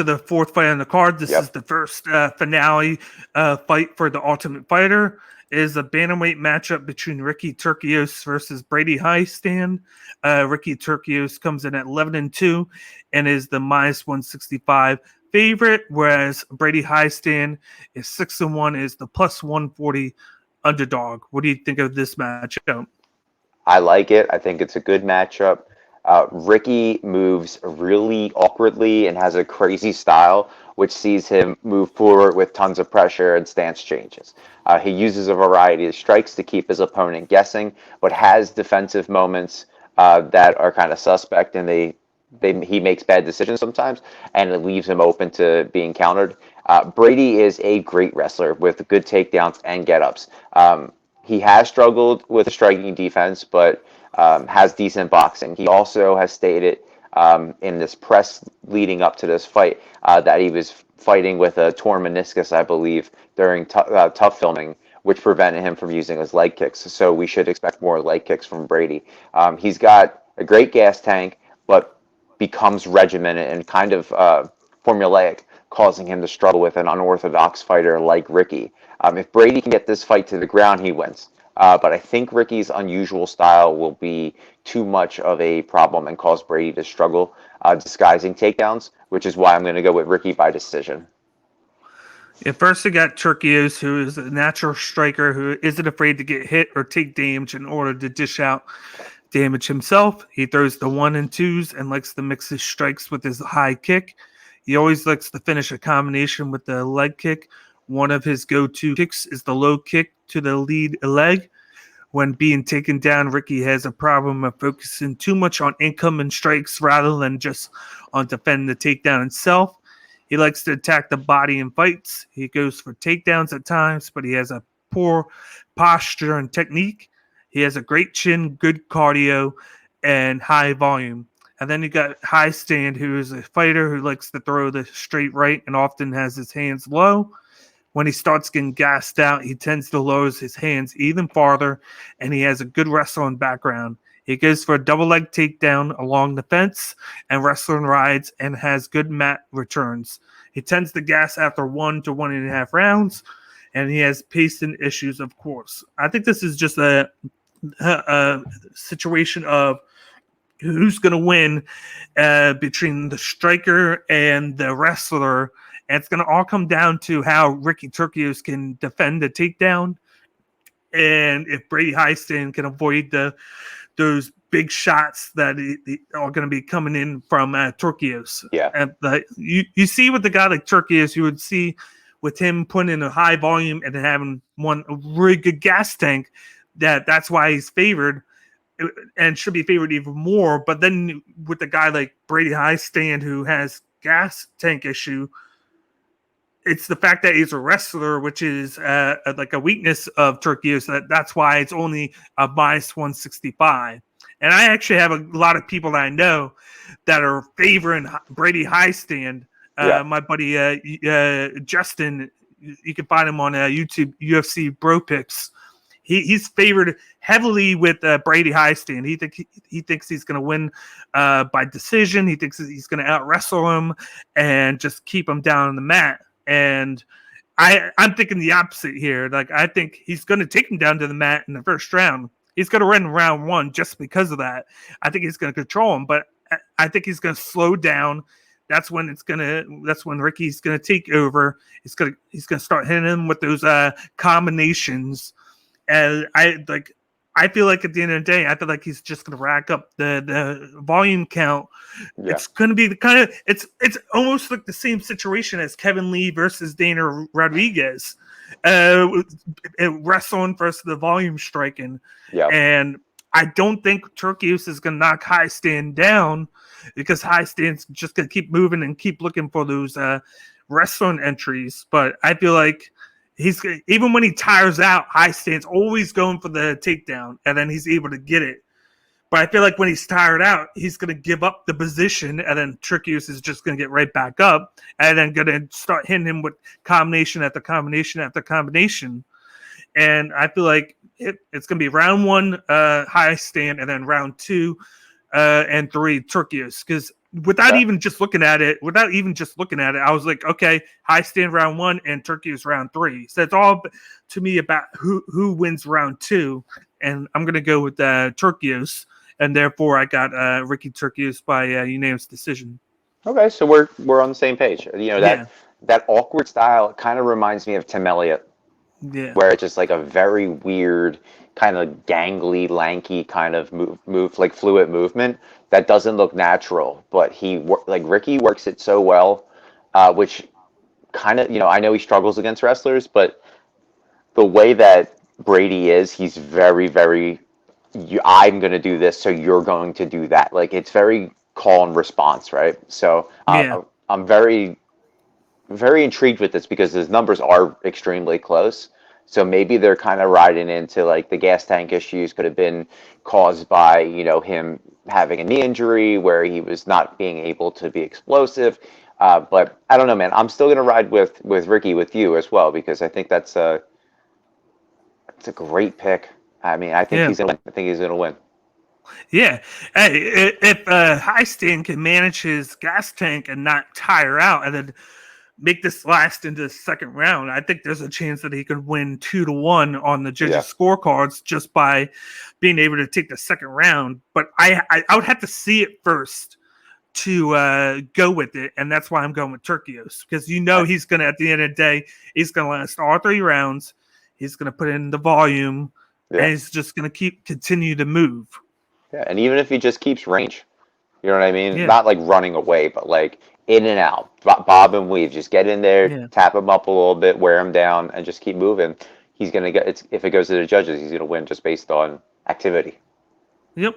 to the fourth fight on the card. This is Yep. the first finale fight for the Ultimate Fighter. It is a bantamweight matchup between Ricky Turcios versus Brady Hiestand. Ricky Turcios comes in at 11-2 and is the minus 165 favorite, whereas Brady Hiestand is 6-1, is the plus 140 underdog. What do you think of this matchup? I like it. I think it's a good matchup. Ricky moves really awkwardly and has a crazy style, which sees him move forward with tons of pressure and stance changes. He uses a variety of strikes to keep his opponent guessing, but has defensive moments that are kind of suspect, and he makes bad decisions sometimes, and it leaves him open to being countered. Brady is a great wrestler with good takedowns and get-ups. He has struggled with striking defense, but has decent boxing. He also has stated in this press leading up to this fight that he was fighting with a torn meniscus, I believe, during tough filming, which prevented him from using his leg kicks. So we should expect more leg kicks from Brady. He's got a great gas tank, but becomes regimented and kind of formulaic, causing him to struggle with an unorthodox fighter like Ricky. If Brady can get this fight to the ground, he wins. But I think Ricky's unusual style will be too much of a problem and cause Brady to struggle disguising takedowns, which is why I'm going to go with Ricky by decision. Yeah, first we got Turcios, who is a natural striker who isn't afraid to get hit or take damage in order to dish out damage himself. He throws the 1 and 2s and likes to mix his strikes with his high kick. He always likes to finish a combination with the leg kick. One of his go-to kicks is the low kick to the lead leg. When being taken down, Ricky has a problem of focusing too much on incoming strikes rather than just on defending the takedown itself. He likes to attack the body in fights. He goes for takedowns at times, but he has a poor posture and technique. He has a great chin, good cardio, and high volume. And then you got Hiestand, who is a fighter who likes to throw the straight right and often has his hands low. When he starts getting gassed out, he tends to lower his hands even farther, and he has a good wrestling background. He goes for a double leg takedown along the fence and wrestling rides and has good mat returns. He tends to gas after 1 to 1.5 rounds, and he has pacing issues, of course. I think this is just a situation of who's going to win between the striker and the wrestler. And it's going to all come down to how Ricky Turcios can defend the takedown, and if Brady Hiestand can avoid those big shots that are going to be coming in from Turcios. Yeah. And you see with the guy like Turcios, you would see with him putting in a high volume and having a really good gas tank, that's why he's favored and should be favored even more. But then with a guy like Brady Hiestand, who has gas tank issue, it's the fact that he's a wrestler, which is like a weakness of Turcios. That's why it's only a minus 165. And I actually have a lot of people that I know that are favoring Brady Hiestand. Yeah. My buddy Justin, you can find him on YouTube, UFC Bro Picks. He's favored heavily with Brady Hiestand. He thinks he's going to win by decision. He thinks he's going to out wrestle him and just keep him down on the mat. And I'm thinking the opposite here. Like, I think he's going to take him down to the mat in the first round. He's going to win round 1 just because of that. I think he's going to control him, but I think he's going to slow down. That's when Ricky's going to take over. He's going to start hitting him with those combinations. And I feel like at the end of the day, I feel like he's just going to rack up the volume count. Yeah. It's going to be the kind of it's almost like the same situation as Kevin Lee versus Dana Rodriguez, wrestling versus the volume striking. Yeah. And I don't think Turcios is going to knock Hiestand down because Hiestand's just going to keep moving and keep looking for those wrestling entries. But I feel like he's even when he tires out, Hiestand's always going for the takedown, and then he's able to get it. But I feel like when he's tired out, he's going to give up the position, and then Turcios is just going to get right back up, and then going to start hitting him with combination after combination after combination. And I feel like it's going to be round 1, Hiestand, and then round 2 and 3, Turcios. Because without Okay. even just looking at it, I was like, okay, Hiestand round 1 and Turcios round 3. So it's all to me about who wins round 2, and I'm gonna go with Turcios, and therefore I got Ricky Turcios by unanimous decision. Okay, so we're on the same page. Yeah, That awkward style kind of reminds me of Tim Elliott, yeah, where it's just like a very weird, kind of gangly, lanky kind of move like fluid movement that doesn't look natural. But like Ricky works it so well, which kind of I know he struggles against wrestlers, but the way that Brady is, he's very, very. I'm going to do this, so you're going to do that. Like it's very call and response, right? So yeah, I'm very, very intrigued with this because his numbers are extremely close. So maybe they're kind of riding into like the gas tank issues could have been caused by him having a knee injury where he was not being able to be explosive. But I don't know, man. I'm still gonna ride with Ricky with you as well because I think it's a great pick. I mean, I think yeah. he's gonna win. I think he's gonna win. Yeah, hey, if Heisting can manage his gas tank and not tire out, and then make this last into the second round, I think there's a chance that he could win 2-1 on the Yeah, judges' scorecards just by being able to take the second round. But I would have to see it first to go with it, and that's why I'm going with Turkios because he's gonna at the end of the day he's gonna last all 3 rounds. He's gonna put in the volume, and yeah, he's just gonna continue to move. yeah. And even if he just keeps range, you know what I mean? Yeah, Not like running away, but like in and out, bob and weave. Just get in there, yeah. tap him up a little bit, wear him down, and just keep moving. He's gonna get. If it goes to the judges, he's gonna win just based on activity. Yep.